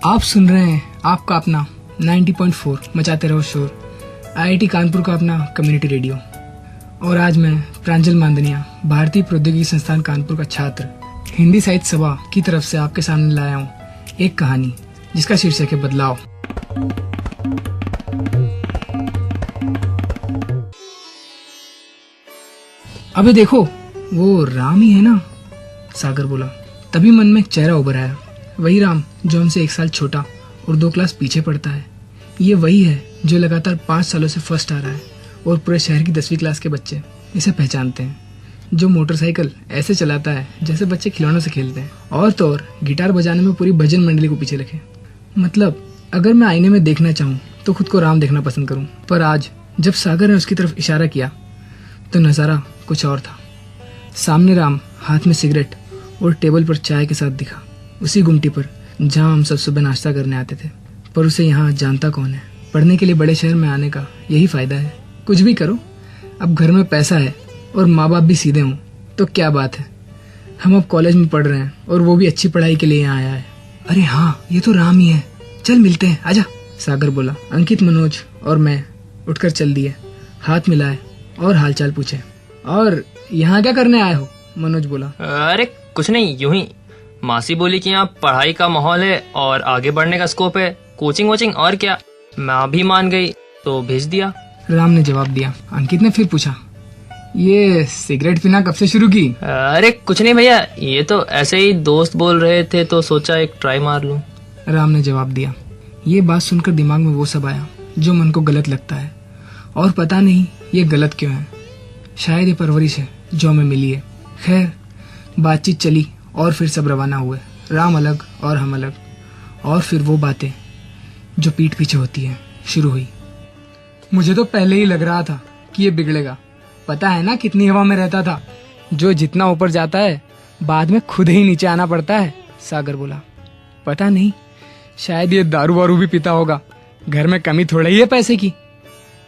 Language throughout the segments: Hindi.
आप सुन रहे हैं आपका अपना 90.4 मचाते रहो शोर आईआईटी कानपुर का अपना कम्युनिटी रेडियो। और आज मैं प्रांजल मांदनिया भारतीय प्रौद्योगिकी संस्थान कानपुर का छात्र हिंदी साहित्य सभा की तरफ से आपके सामने लाया हूँ एक कहानी जिसका शीर्षक है बदलाव। अबे देखो वो राम ही है ना, सागर बोला। तभी मन में एक चेहरा उभर आया। वही राम जो हमसे 1 साल छोटा और 2 क्लास पीछे पड़ता है। ये वही है जो लगातार 5 सालों से फर्स्ट आ रहा है और पूरे शहर की 10वीं क्लास के बच्चे इसे पहचानते हैं। जो मोटरसाइकिल ऐसे चलाता है जैसे बच्चे खिलौनों से खेलते हैं, और तो और गिटार बजाने में पूरी भजन मंडली को पीछे रखे। मतलब अगर मैं आईने में देखना चाहूँ तो खुद को राम देखना पसंद करूँ, पर आज जब सागर ने उसकी तरफ इशारा किया तो नज़ारा कुछ और था। सामने राम हाथ में सिगरेट और टेबल पर चाय के साथ दिखा, उसी गुमटी पर जहाँ हम सब सुबह नाश्ता करने आते थे। पर उसे यहाँ जानता कौन है। पढ़ने के लिए बड़े शहर में आने का यही फायदा है। कुछ भी करो, अब घर में पैसा है और माँ बाप भी सीधे हों तो क्या बात है। हम अब कॉलेज में पढ़ रहे हैं और वो भी अच्छी पढ़ाई के लिए यहाँ आया है। अरे हाँ, ये तो राम ही है, चल मिलते हैं, आजा, सागर बोला। अंकित, मनोज और मैं उठकर चल दिए, हाथ मिलाए और हालचाल पूछे। और यहाँ क्या करने आए हो, मनोज बोला। अरे कुछ नहीं, यूं ही। मासी बोली कि यहाँ पढ़ाई का माहौल है और आगे बढ़ने का स्कोप है, कोचिंग वोचिंग और क्या। मैं भी मान गई तो भेज दिया, राम ने जवाब दिया। अंकित ने फिर पूछा, ये सिगरेट पीना कब से शुरू की? अरे कुछ नहीं भैया, ये तो ऐसे ही दोस्त बोल रहे थे तो सोचा एक ट्राई मार लूं, राम ने जवाब दिया। ये बात सुनकर दिमाग में वो सब आया जो मन को गलत लगता है, और पता नहीं ये गलत क्यों है। शायद ये परवरिश है जो हमें मिली है। खैर, बातचीत चली और फिर सब रवाना हुए, राम अलग और हम अलग। और फिर वो बातें जो पीठ पीछे होती है शुरू हुई। मुझे तो पहले ही लग रहा था कि ये बिगड़ेगा। पता है ना कितनी हवा में रहता था। जो जितना ऊपर जाता है बाद में खुद ही नीचे आना पड़ता है, सागर बोला। पता नहीं, शायद ये दारू वारू भी पीता होगा, घर में कमी थोड़ा ही है पैसे की।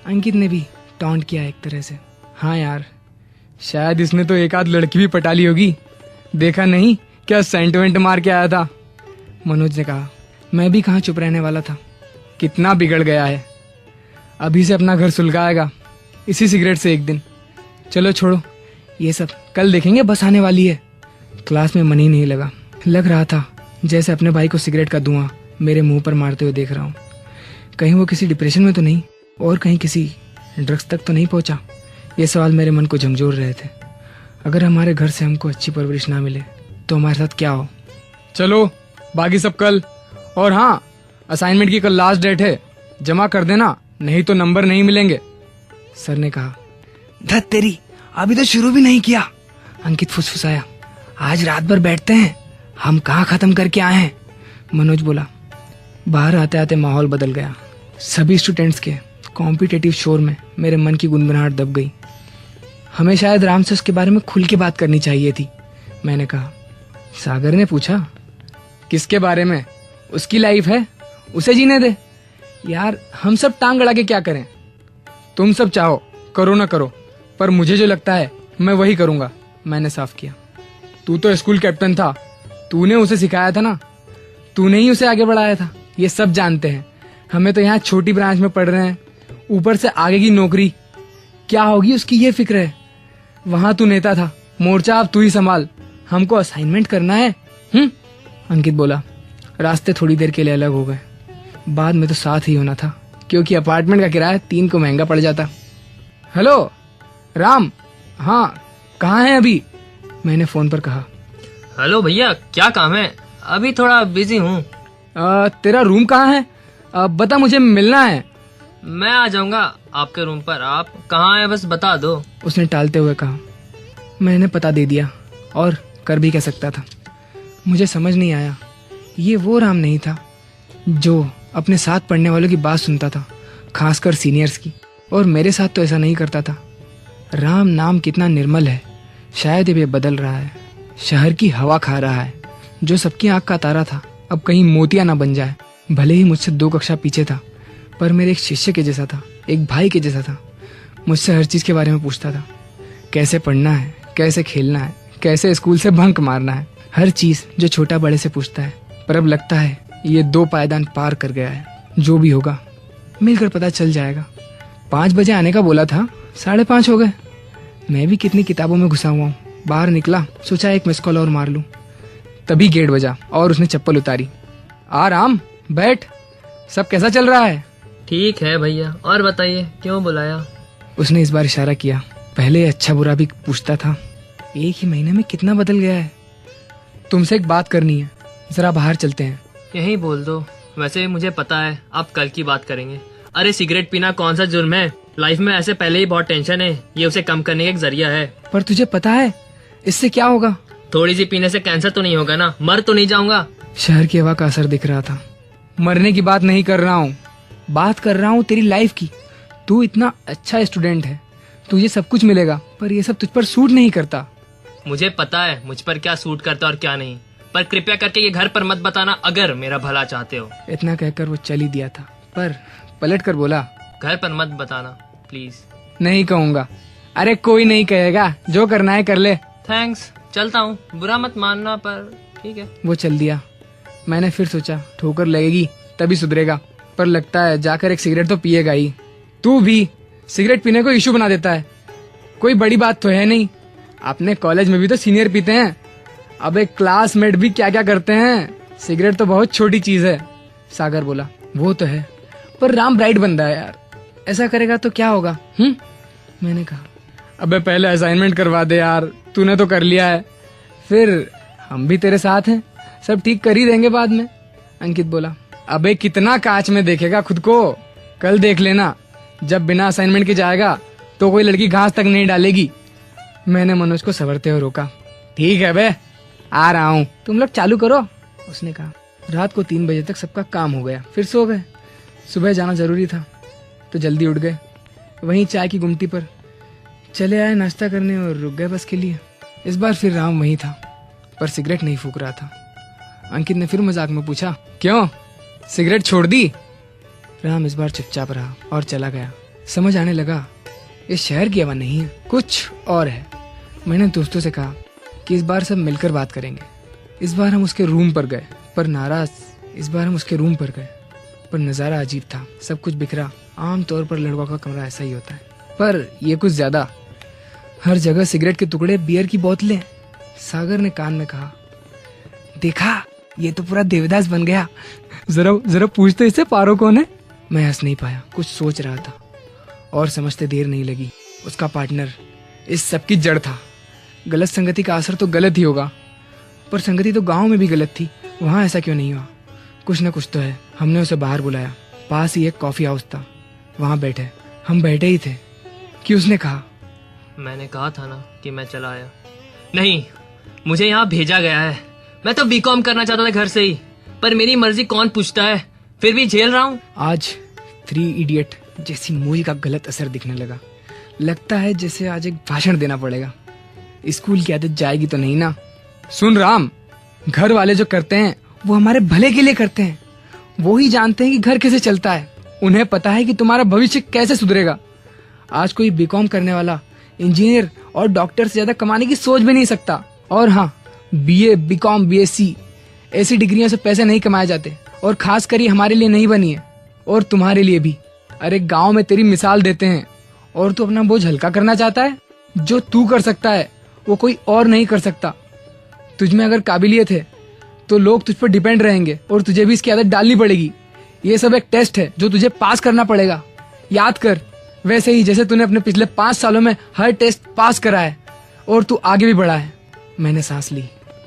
अंकित ने भी टॉन्ट किया एक तरह से। हाँ यार, शायद इसने तो एक आध लड़की भी पटा ली होगी, देखा नहीं क्या सेंटिमेंट मार के आया था, मनोज ने कहा। मैं भी कहाँ चुप रहने वाला था। कितना बिगड़ गया है, अभी से अपना घर सुलगाएगा इसी सिगरेट से एक दिन। चलो छोड़ो ये सब, कल देखेंगे, बस आने वाली है। क्लास में मन ही नहीं लगा। लग रहा था जैसे अपने भाई को सिगरेट का धुआं मेरे मुंह पर मारते हुए देख रहा हूँ। कहीं वो किसी डिप्रेशन में तो नहीं, और कहीं किसी ड्रग्स तक तो नहीं पहुंचा। ये सवाल मेरे मन को झंझोर रहे थे। अगर हमारे घर से हमको अच्छी परवरिश ना मिले तो हमारे साथ क्या हो। चलो बाकी सब कल। और हाँ, असाइनमेंट की कल लास्ट डेट है, जमा कर देना, नहीं तो नंबर नहीं मिलेंगे, सर ने कहा। धत तेरी, अभी तो शुरू भी नहीं किया, अंकित फुसफुसाया। आज रात भर बैठते हैं, हम कहाँ खत्म करके आए हैं, मनोज बोला। बाहर आते आते माहौल बदल गया। सभी स्टूडेंट्स के कॉम्पिटिटिव शोर में मेरे मन की गुनगुनाहट दब गई। हमें शायद राम से उसके बारे में खुल के बात करनी चाहिए थी, मैंने कहा। सागर ने पूछा, किसके बारे में? उसकी लाइफ है, उसे जीने दे यार, हम सब टांग अड़ा के क्या करें। तुम सब चाहो करो ना करो, पर मुझे जो लगता है मैं वही करूंगा, मैंने साफ किया। तू तो स्कूल कैप्टन था, तूने उसे सिखाया था ना, तूने ही उसे आगे बढ़ाया था, ये सब जानते हैं। हमें तो यहाँ छोटी ब्रांच में पढ़ रहे हैं, ऊपर से आगे की नौकरी क्या होगी उसकी ये फिक्र है। वहां तू नेता था, मोर्चा अब तू ही संभाल, हमको असाइनमेंट करना है। अंकित बोला। रास्ते थोड़ी देर के लिए अलग हो गए। बाद में तो साथ ही होना था, क्योंकि अपार्टमेंट का किराया 3 को महंगा पड़ जाता। हेलो राम, हाँ कहाँ है अभी, मैंने फोन पर कहा। हेलो भैया, क्या काम है? अभी थोड़ा बिजी हूँ। तेरा रूम कहाँ है? बता, मुझे मिलना है। मैं आ जाऊंगा आपके रूम पर, आप कहाँ है बस बता दो, उसने टालते हुए कहा। मैंने पता दे दिया, और कर भी कह सकता था। मुझे समझ नहीं आया, ये वो राम नहीं था जो अपने साथ पढ़ने वालों की बात सुनता था, खासकर सीनियर्स की, और मेरे साथ तो ऐसा नहीं करता था। राम नाम कितना निर्मल है, शायद ये बदल रहा है, शहर की हवा खा रहा है। जो सबकी आंख का तारा था अब कहीं मोतिया ना बन जाए। भले ही मुझसे 2 कक्षा पीछे था, पर मेरे एक शिष्य के जैसा था, एक भाई के जैसा था। मुझसे हर चीज के बारे में पूछता था, कैसे पढ़ना है, कैसे खेलना है, कैसे स्कूल से बंक मारना है, हर चीज जो छोटा बड़े से पूछता है। पर अब लगता है ये 2 पायदान पार कर गया है। जो भी होगा मिलकर पता चल जाएगा। 5 बजे आने का बोला था, 5:30 हो गए। मैं भी कितनी किताबों में घुसा हुआ हूँ। बाहर निकला, सोचा एक मिस कॉल और मार लूं। तभी गेट बजा और उसने चप्पल उतारी। आ राम, बैठ। सब कैसा चल रहा है? ठीक है भैया, और बताइए क्यों बुलाया? उसने इस बार इशारा किया। पहले अच्छा बुरा भी पूछता था, एक ही महीने में कितना बदल गया है। तुमसे एक बात करनी है, जरा बाहर चलते हैं। यही बोल दो। वैसे भी मुझे पता है आप कल की बात करेंगे। अरे सिगरेट पीना कौन सा जुर्म है? लाइफ में ऐसे पहले ही बहुत टेंशन है, ये उसे कम करने का एक जरिया है। पर तुझे पता है इससे क्या होगा? थोड़ी सी पीने से कैंसर तो नहीं होगा ना? मर तो नहीं जाऊंगा? शहर की हवा का असर दिख रहा था। मरने की बात नहीं कर रहा हूँ, बात कर रहा हूँ तेरी लाइफ की। तू इतना अच्छा स्टूडेंट है, तुझे सब कुछ मिलेगा, पर ये सब तुझ पर सूट नहीं करता। मुझे पता है मुझ पर क्या सूट करता और क्या नहीं, पर कृपया करके ये घर पर मत बताना अगर मेरा भला चाहते हो। इतना कहकर वो चल ही दिया था, पर पलट कर बोला, घर पर मत बताना प्लीज। नहीं कहूँगा। अरे कोई नहीं कहेगा, जो करना है कर ले। थैंक्स, चलता हूँ, बुरा मत मानना, पर ठीक है। वो चल दिया। मैंने फिर सोचा ठोकर लगेगी तभी सुधरेगा, पर लगता है जाकर एक सिगरेट तो पिएगा ही। तू भी सिगरेट पीने को इशू बना देता है। कोई बड़ी बात तो है नहीं, अपने कॉलेज में भी तो सीनियर पीते हैं। अब एक क्लासमेट भी क्या क्या करते हैं। सिगरेट तो बहुत छोटी चीज है। सागर बोला, वो तो है, पर राम ब्राइट बंदा है यार, ऐसा करेगा तो क्या होगा? मैंने कहा, अबे पहले असाइनमेंट करवा दे यार, तूने तो कर लिया है, फिर हम भी तेरे साथ हैं, सब ठीक कर ही देंगे बाद में। अंकित बोला, अबे कितना कांच में देखेगा खुद को, कल देख लेना, जब बिना असाइनमेंट के जाएगा तो कोई लड़की घास तक नहीं डालेगी। मैंने मनोज को सवरते हुए रोका। ठीक है बे, आ रहा हूँ, तुम लोग चालू करो, उसने कहा। रात को 3 बजे तक सबका काम हो गया, फिर सो गए। सुबह जाना जरूरी था तो जल्दी उठ गए। वहीं चाय की गुमटी पर चले आए नाश्ता करने और रुक गए बस के लिए। इस बार फिर राम वहीं था, पर सिगरेट नहीं फूक रहा था। अंकित ने फिर मजाक में पूछा, क्यों सिगरेट छोड़ दी? राम इस बार चुपचाप रहा और चला गया। समझ आने लगा इस शहर की हवा नहीं है, कुछ और है। मैंने दोस्तों से कहा कि इस बार सब मिलकर बात करेंगे। इस बार हम उसके रूम पर गए, पर नजारा अजीब था। सब कुछ बिखरा। आमतौर पर लड़कों का कमरा ऐसा ही होता है, पर ये कुछ ज्यादा। हर जगह सिगरेट के टुकड़े, बियर की बोतलें। सागर ने कान में कहा, देखा ये तो पूरा देवदास बन गया। जरा पूछते इससे पारो कौन है? मैं हंस नहीं पाया, कुछ सोच रहा था और समझते देर नहीं लगी। उसका पार्टनर इस सब की जड़ था। गलत संगति का असर तो गलत ही होगा, पर संगति तो गांव में भी गलत थी, वहां ऐसा क्यों नहीं हुआ? कुछ न कुछ तो है। हमने उसे बाहर बुलाया, पास ही एक कॉफी हाउस था, वहां बैठे। हम बैठे ही थे कि उसने कहा, मैंने कहा था ना कि मैं चला आया। नहीं, मुझे यहाँ भेजा गया है। मैं तो बीकॉम करना चाहता था घर से ही, पर मेरी मर्जी कौन पूछता है, फिर भी झेल रहा हूँ। आज 3 इडियट जैसी मूवी का गलत असर दिखने लगा। लगता है जैसे आज एक भाषण देना पड़ेगा। स्कूल की आदत जाएगी तो नहीं ना? सुन राम, घर वाले जो करते हैं वो हमारे भले के लिए करते हैं। वो ही जानते हैं कि घर कैसे चलता है। उन्हें पता है कि तुम्हारा भविष्य कैसे सुधरेगा। आज कोई बीकॉम करने वाला इंजीनियर और डॉक्टर से ज्यादा कमाने की सोच भी नहीं सकता। और हाँ, बीए, बीकॉम, बीएससी ऐसी डिग्रियों से पैसे नहीं कमाए जाते, और खास कर ये हमारे लिए नहीं बनी है, और तुम्हारे लिए भी। अरे गांव में तेरी मिसाल देते हैं और तू अपना बोझ हल्का करना चाहता है। जो तू कर सकता है वो कोई और नहीं कर सकता। तुझ में अगर काबिलियत है तो लोग तुझ पर डिपेंड रहेंगे, और तुझे भी इसकी आदत डालनी पड़ेगी। ये सब एक टेस्ट है जो तुझे पास करना पड़ेगा। याद कर, वैसे ही जैसे तूने अपने पिछले 5 सालों में हर टेस्ट पास करा है, और तू आगे भी बढ़ा है। मैंने सांस ली।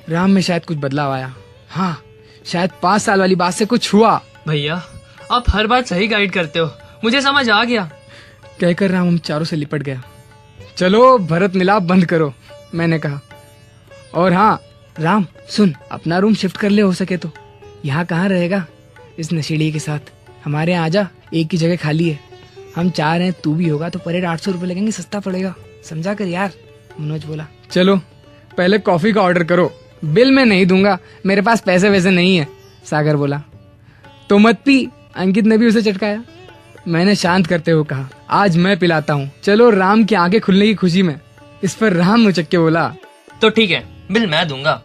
राम में शायद कुछ बदलाव आया। हाँ, शायद 5 साल वाली बात से कुछ हुआ। भैया आप हर बात सही गाइड करते हो, मुझे समझ आ गया। कहकर राम हम चारों से लिपट गया। चलो भरत मिलाप बंद करो, मैंने कहा। और हाँ राम सुन, अपना रूम शिफ्ट कर ले हो सके तो। यहाँ कहाँ रहेगा इस नशेड़ी के साथ? हमारे यहाँ आजा, एक की जगह खाली है। हम 4 हैं, तू भी होगा तो परेड 800 रुपए लगेंगे, सस्ता पड़ेगा, समझा कर यार। मनोज बोला, चलो पहले कॉफी का ऑर्डर करो, बिल मैं नहीं दूंगा, मेरे पास पैसे वैसे नहीं है। सागर बोला, तो मत पी। अंकित ने भी उसे चटकाया। मैंने शांत करते हुए कहा, आज मैं पिलाता हूँ। चलो राम की आंखें खुलने की खुशी में। इस पर राम उचक के बोला, तो ठीक है, बिल मैं दूंगा।